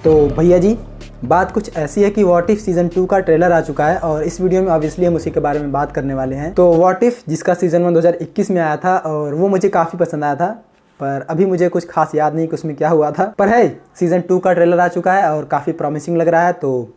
तो भैया जी, बात कुछ ऐसी है कि व्हाट इफ सीजन 2 का ट्रेलर आ चुका है और इस वीडियो में ऑब्वियसली हम उसी के बारे में बात करने वाले हैं। तो व्हाट इफ जिसका सीजन 1 2021 में आया था और वो मुझे काफ़ी पसंद आया था, पर अभी मुझे कुछ खास याद नहीं कि उसमें क्या हुआ था। पर है सीजन 2 का ट्रेलर आ चुका है और काफ़ी प्रॉमिसिंग लग रहा है, तो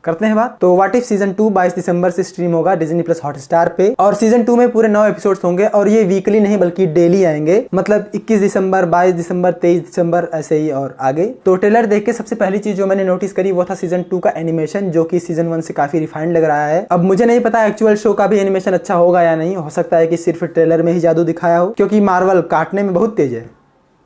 करते हैं बात। तो व्हाट इफ सीजन 2 22 दिसंबर से स्ट्रीम होगा डिज्नी प्लस हॉटस्टार पे और सीजन 2 में पूरे 9 एपिसोड्स होंगे और ये वीकली नहीं बल्कि डेली आएंगे, मतलब 21 दिसंबर, 22 दिसंबर, 23 दिसंबर ऐसे ही और आगे। तो ट्रेलर देख के सबसे पहली चीज जो मैंने नोटिस करी वो था सीजन 2 का एनिमेशन, जो कि सीजन 1 से काफी रिफाइंड लग रहा है। अब मुझे नहीं पता एक्चुअल शो का भी एनिमेशन अच्छा होगा या नहीं, हो सकता है कि सिर्फ ट्रेलर में ही जादू दिखाया हो, क्योंकि मार्वल काटने में बहुत तेज है।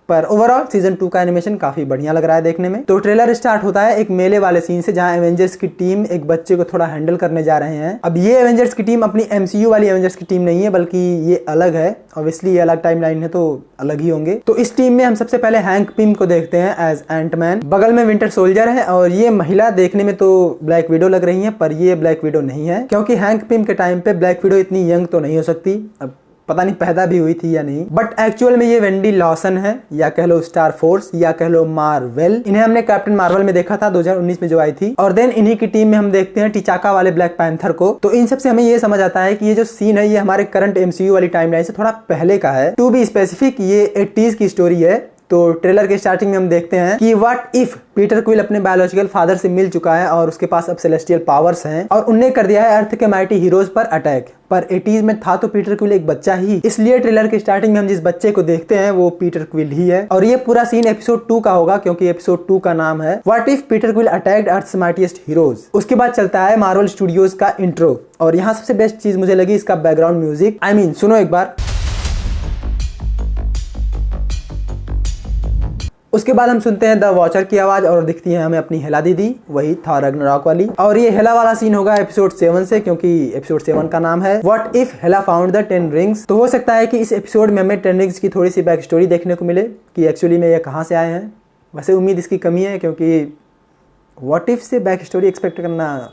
पर ओवरऑल सीजन 2 का एनिमेशन काफी बढ़िया लग रहा है देखने में। तो ट्रेलर स्टार्ट होता है एक मेले वाले सीन से, जहां एवेंजर्स की टीम एक बच्चे को थोड़ा हैंडल करने जा रहे हैं। अब ये एवेंजर्स की टीम अपनी एमसीयू वाली एवेंजर्स की टीम नहीं है, बल्कि ये अलग है। ऑब्वियसली ये अलग टाइमलाइन है तो अलग ही होंगे। तो इस टीम में हम सबसे पहले हैंक पिम को देखते हैं एज एंटमैन, बगल में विंटर सोल्जर है और ये महिला देखने में तो ब्लैक विडो लग रही है, पर ये ब्लैक विडो नहीं है, क्योंकि हैंक पिम के टाइम पे ब्लैक विडो इतनी यंग तो नहीं हो सकती। अब पता नहीं पैदा भी हुई थी या नहीं, बट एक्चुअल में ये वेंडी लॉसन है, या कह लो स्टार फोर्स, या कह लो मार्वेल। इन्हें हमने कैप्टन मार्वल में देखा था 2019 में जो आई थी, और देन इन्हीं की टीम में हम देखते हैं टिचाका वाले ब्लैक पैंथर को। तो इन सबसे हमें ये समझ आता है कि ये जो सीन है ये हमारे करंट एमसीयू वाली टाइमलाइन से थोड़ा पहले का है। टू बी स्पेसिफिक ये 80s की स्टोरी है। तो ट्रेलर के स्टार्टिंग में हम देखते हैं कि व्हाट इफ पीटर क्विल अपने बायोलॉजिकल फादर से मिल चुका है और उसके पास अब सेलेस्टियल पावर्स हैं और उनने कर दिया है अर्थ के माइटी हीरोज पर अटैक। पर 80s में था तो पीटर क्विल एक बच्चा ही, इसलिए ट्रेलर के स्टार्टिंग में हम जिस बच्चे को देखते हैं वो पीटर क्विल ही है। और ये पूरा सीन एपिसोड 2 का होगा, क्योंकि एपिसोड 2 का नाम है what if Peter Quill attacked Earth's mightiest heroes. उसके बाद चलता है मार्वल स्टूडियोज का इंट्रो, और यहाँ सबसे बेस्ट चीज मुझे लगी इसका बैकग्राउंड म्यूजिक। आई मीन सुनो एक बार। उसके बाद हम सुनते हैं द वॉचर की आवाज और दिखती है हमें अपनी हेला दीदी, वही थॉर रैग्नारॉक वाली। और ये हेला वाला सीन होगा एपिसोड 7 से, क्योंकि एपिसोड 7 का नाम है what if Hela found the 10 rings. तो हो सकता है कि इस एपिसोड में हमें 10 रिंग्स की थोड़ी सी बैक स्टोरी देखने को मिले कि एक्चुअली में ये कहाँ से आए हैं। वैसे उम्मीद इसकी कमी है, क्योंकि व्हाट इफ से बैक स्टोरी एक्सपेक्ट करना।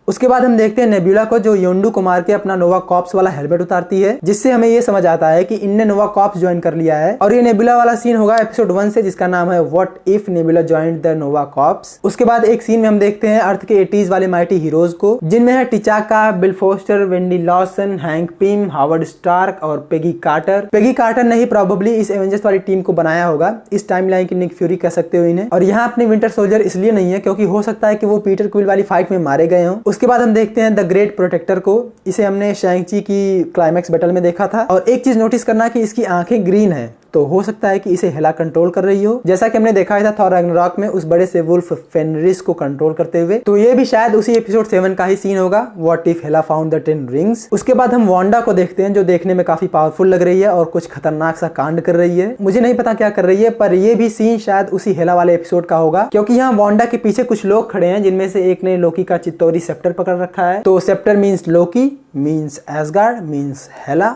उसके बाद हम देखते हैं नेबुला को, जो योंडू को मार के अपना नोवा कॉप्स वाला हेलमेट उतारती है, जिससे हमें ये समझ आता है कि इनने नोवा कॉप्स ज्वाइन कर लिया है। और ये नेबुला वाला सीन होगा एपिसोड 1 से, जिसका नाम है what if Nebula joined the Nova Corps. उसके बाद एक सीन में हम देखते हैं अर्थ के 80s वाले माइटी हीरोज को, जिनमें है T'Chaka, Bill Foster, Wendy Lawson, Hank Pym, Howard Stark और पेगी कार्टर। पेगी कार्टर ने ही प्रोबेबली इस एवेंजर्स वाली टीम को बनाया होगा, इस टाइमलाइन की निक फ्यूरी कह सकते हो इन्हें। और यहाँ अपने विंटर सोल्जर इसलिए नहीं है क्योंकि हो सकता है कि वो पीटर क्विल वाली फाइट में मारे गए हों। उसके बाद हम देखते हैं द ग्रेट प्रोटेक्टर को, इसे हमने शैंग-ची की क्लाइमैक्स बैटल में देखा था। और एक चीज नोटिस करना कि इसकी आंखें ग्रीन है, तो हो सकता है कि इसे हेला कंट्रोल कर रही हो, जैसा कि हमने देखा था थॉर रैग्नारॉक में उस बड़े से वुल्फ फेनरिस को कंट्रोल करते हुए। तो ये भी शायद उसी एपिसोड 7 का ही सीन होगा, what if Hela found the 10 rings. उसके बाद हम वांडा को देखते हैं, जो देखने में काफी पावरफुल लग रही है और कुछ खतरनाक सा कांड कर रही है। मुझे नहीं पता क्या कर रही है, पर ये भी सीन शायद उसी हेला वाले एपिसोड का होगा, क्योंकि यहाँ वांडा के पीछे कुछ लोग खड़े हैं, जिनमें से एक ने लोकी का चित्तौरी सेप्टर पकड़ रखा है। तो sceptre means Loki, means Asgard, means Hela,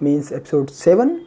means episode 7।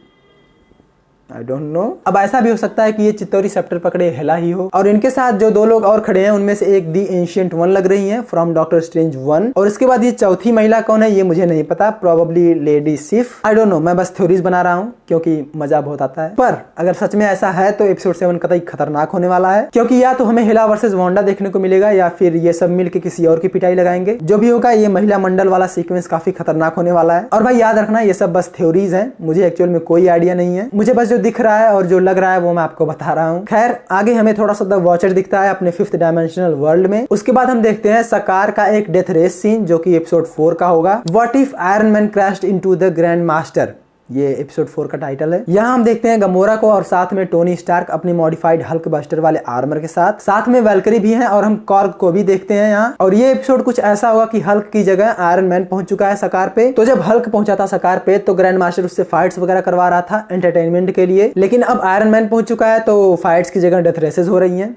I don't know। अब ऐसा भी हो सकता है कि ये चित्तौरी सेप्टर पकड़े हेला ही हो। और इनके साथ जो 2 लोग और खड़े हैं उनमें से एक दी एंशिएंट वन लग रही हैं फ्रॉम डॉक्टर स्ट्रेंज 1। और इसके बाद ये चौथी महिला कौन है ये मुझे नहीं पता, प्रोबेबली लेडी सिफ। आई डोंट नो, मैं बस थ्योरीज बना रहा हूँ क्योंकि मजा बहुत आता है। पर अगर सच में ऐसा है तो एपिसोड 7 कतई खतरनाक होने वाला है, क्योंकि या तो हमें हेला वर्सेस वांडा देखने को मिलेगा या फिर ये सब मिलकर किसी और की पिटाई लगाएंगे। जो भी होगा ये महिला मंडल वाला सीक्वेंस काफी खतरनाक होने वाला है। और भाई याद रखना ये सब बस थ्योरीज हैं, मुझे एक्चुअल में कोई आइडिया नहीं है। मुझे बस जो दिख रहा है और जो लग रहा है वो मैं आपको बता रहा हूँ। खैर आगे हमें थोड़ा सा द वॉचर दिखता है अपने 5th डायमेंशनल वर्ल्ड में। उसके बाद हम देखते हैं सकार का एक डेथ रेस सीन, जो कि एपिसोड 4 का होगा। What if iron man crashed into the grand master, ये एपिसोड 4 का टाइटल है। यहाँ हम देखते हैं गमोरा को और साथ में टोनी स्टार्क अपनी मॉडिफाइड हल्क बस्टर वाले आर्मर के साथ में वेल्करी भी हैं, और हम कॉर्ग को भी देखते हैं यहाँ। और ये एपिसोड कुछ ऐसा होगा कि हल्क की जगह आयरन मैन पहुंच चुका है सकार पे। तो जब हल्क पहुंचा था सकार पे तो ग्रैंड मास्टर उससे फाइट्स वगैरह करवा रहा था एंटरटेनमेंट के लिए, लेकिन अब आयरन मैन पहुंच चुका है तो फाइट्स की जगह डेथ रेसेस हो रही हैं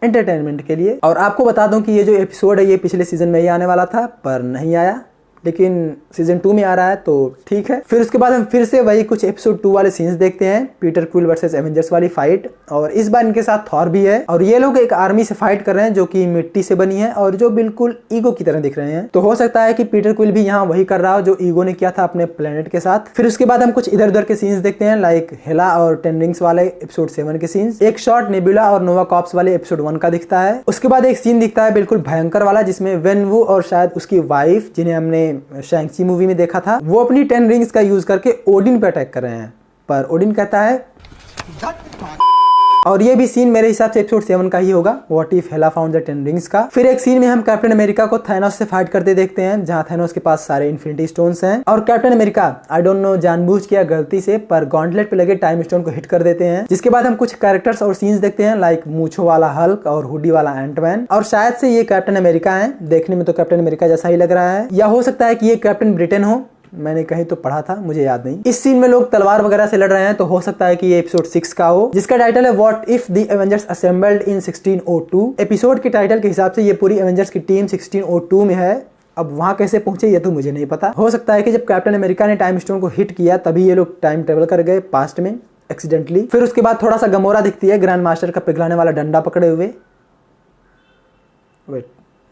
एंटरटेनमेंट के लिए। और आपको बता दूं कि ये जो एपिसोड है ये पिछले सीजन में ही आने वाला था, पर नहीं आया, लेकिन सीजन 2 में आ रहा है तो ठीक है। फिर उसके बाद हम फिर से वही कुछ एपिसोड 2 वाले सीन्स देखते हैं, पीटर क्विल वर्सेस एवेंजर्स वाली फाइट, और इस बार इनके साथ थॉर भी है और ये लोग एक आर्मी से फाइट कर रहे हैं जो कि मिट्टी से बनी है और जो बिल्कुल ईगो की तरह दिख रहे हैं। तो हो सकता है कि पीटर क्विल भी यहाँ वही कर रहा हो जो ईगो ने किया था अपने प्लेनेट के साथ। फिर उसके बाद हम कुछ इधर उधर के सीन्स देखते हैं, लाइक हेला और 10 रिंग्स वाले एपिसोड 7 के सीन्स। एक शॉट नेबुला और नोवा कॉर्प्स वाले एपिसोड 1 का दिखता है। उसके बाद एक सीन दिखता है बिल्कुल भयंकर वाला, जिसमें वेन वू और शायद उसकी वाइफ, जिन्हें हमने शैंग-ची मूवी में देखा था, वो अपनी 10 रिंग्स का यूज करके ओडिन पे अटैक कर रहे हैं, पर ओडिन कहता है। और ये भी सीन मेरे हिसाब से एपिसोड 7 का ही होगा, what if Hela found the 10 rings का। फिर एक सीन में हम कैप्टन अमेरिका को थैनोस से फाइट करते देखते हैं, जहां थैनोस के पास सारे इन्फिनिटी स्टोन्स हैं और captain America I don't know जानबूझ के या गलती से पर गॉन्टलेट पे लगे टाइम स्टोन को हिट कर देते हैं। जिसके बाद हम कुछ कैरेक्टर्स और सीन्स देखते हैं, लाइक मूछों वाला हल्क और हुडी वाला एंटमैन, और शायद से ये कैप्टन अमेरिका है। देखने में तो कैप्टन अमेरिका जैसा ही लग रहा है, या हो सकता है कि ये कैप्टन ब्रिटेन हो, मैंने कहीं तो पढ़ा था, मुझे याद नहीं। इस सीन में लोग तलवार वगैरह से लड़ रहे हैं, तो हो सकता है कि ये एपिसोड 6 का हो, जिसका टाइटल है what if the Avengers assembled in 1602। Episode के टाइटल के हिसाब से ये पूरी एवेंजर्स की टीम 1602 में है। अब वहां कैसे पहुंचे ये तो मुझे नहीं पता। हो सकता है कि जब कैप्टन अमेरिका ने टाइम स्टोन को हिट किया तभी ये लोग टाइम ट्रेवल कर गए पास्ट में एक्सीडेंटली। फिर उसके बाद थोड़ा सा गमोरा दिखती है ग्रैंड मास्टर का पिघलाने वाला डंडा पकड़े हुए, वेट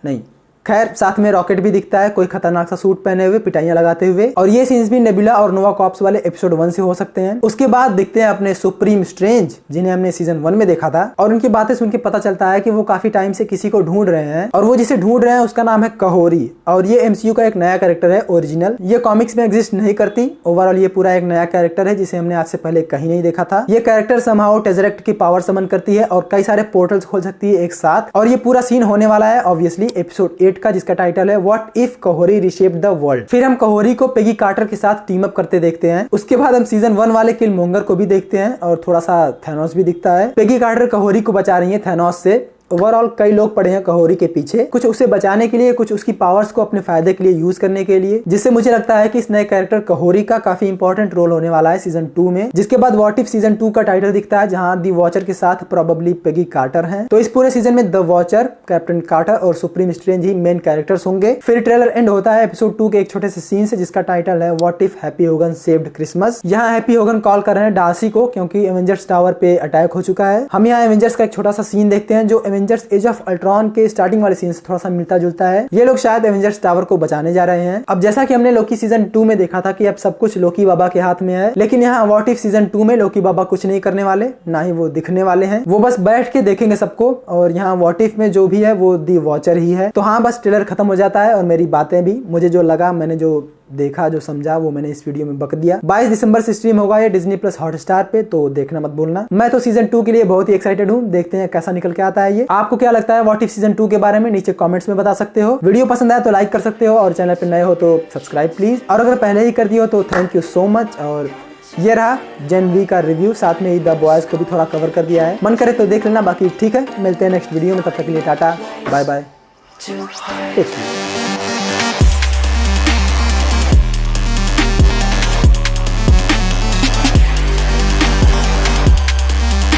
नहीं, खैर साथ में रॉकेट भी दिखता है कोई खतरनाक सा सूट पहने हुए पिटाइयां लगाते हुए, और ये सीन्स भी नेबुला और नोवा कॉर्प्स वाले एपिसोड 1 से हो सकते हैं। उसके बाद दिखते हैं अपने सुप्रीम स्ट्रेंज, जिन्हें हमने सीजन 1 में देखा था, और उनकी बातें सुन के पता चलता है कि वो काफी टाइम से किसी को ढूंढ रहे हैं, और वो जिसे ढूंढ रहे हैं उसका नाम है कहोरी, और ये MCU का एक नया कैरेक्टर है ओरिजिनल। ये कॉमिक्स में एग्जिस्ट नहीं करती, ओवरऑल ये पूरा एक नया कैरेक्टर है जिसे हमने आज से पहले कहीं नहीं देखा था। ये कैरेक्टर समहाउ टेज़रेक्ट की पावर समन करती है और कई सारे पोर्टल्स खोल सकती है एक साथ, और ये पूरा सीन होने वाला है ऑब्वियसली एपिसोड 8 का, जिसका title what if Kahhori reshaped the world. फिर हम कहोरी को पेगी कार्टर के साथ टीम अप करते देखते हैं। उसके बाद हम सीजन 1 वाले किलमोंगर को भी देखते हैं और थोड़ा सा थैनोस भी दिखता है। पेगी कार्टर कहोरी को बचा रही है थैनोस से। ओवरऑल कई लोग पड़े हैं कहोरी के पीछे, कुछ उसे बचाने के लिए, कुछ उसकी पावर्स को अपने फायदे के लिए यूज करने के लिए, जिससे मुझे लगता है कि इस नए कैरेक्टर कहोरी का काफी इंपॉर्टेंट रोल होने वाला है सीजन 2 में। जिसके बाद व्हाट इफ सीजन 2 का टाइटल दिखता है, जहां दी वॉचर के साथ प्रोबेबली पेगी कार्टर हैं। तो इस पूरे सीजन में द वॉचर, कैप्टन कार्टर और सुप्रीम स्ट्रेंज ही मेन कैरेक्टर्स होंगे। फिर ट्रेलर एंड होता है एपिसोड 2 के एक छोटे से सीन से, जिसका टाइटल है what if happy Hogan saved Christmas. यहाँ हैप्पी होगन कॉल कर रहे हैं डार्सी को, क्योंकि एवेंजर्स टावर पे अटैक हो चुका है। हम यहाँ एवेंजर्स का एक छोटा सा सीन देखते हैं जो एवेंजर्स एज ऑफ अल्ट्रॉन के स्टार्टिंग वाले सीन से थोड़ा सा मिलता जुलता है। ये लोग शायद एवेंजर्स टावर को बचाने जा रहे हैं। अब जैसा कि हमने लोकी सीजन 2 में देखा था कि अब सब कुछ लोकी बाबा के हाथ में है, लेकिन यहाँ व्हाट इफ सीजन 2 में लोकी बाबा कुछ नहीं करने वाले, ना ही वो दिखने वाले हैं, वो बस बैठ के देखेंगे सबको। और यहाँ व्हाट इफ में जो भी है वो दी वॉचर ही है। तो हाँ, बस ट्रेलर खत्म हो जाता है और मेरी बातें भी, मुझे जो लगा, मैंने जो देखा, जो समझा, वो मैंने इस वीडियो में बक दिया। 22 दिसंबर से स्ट्रीम होगा ये डिज्नी प्लस हॉटस्टार पे, तो देखना मत भूलना। मैं तो सीजन 2 के लिए बहुत ही एक्साइटेड हूँ, देखते हैं कैसा निकल के आता है ये। आपको क्या लगता है व्हाट इफ सीजन 2 के बारे में, नीचे कमेंट्स में बता सकते हो। वीडियो पसंद आया तो लाइक कर सकते हो, और चैनल पे नए हो तो सब्सक्राइब प्लीज, और अगर पहले ही कर दिए हो तो थैंक यू सो मच। और ये रहा जेन वी का रिव्यू, साथ में ही द बॉयज को भी थोड़ा कवर कर दिया है, मन करे तो देख लेना, बाकी ठीक है। मिलते हैं नेक्स्ट वीडियो में, तब तक के लिए टाटा बाय बाय।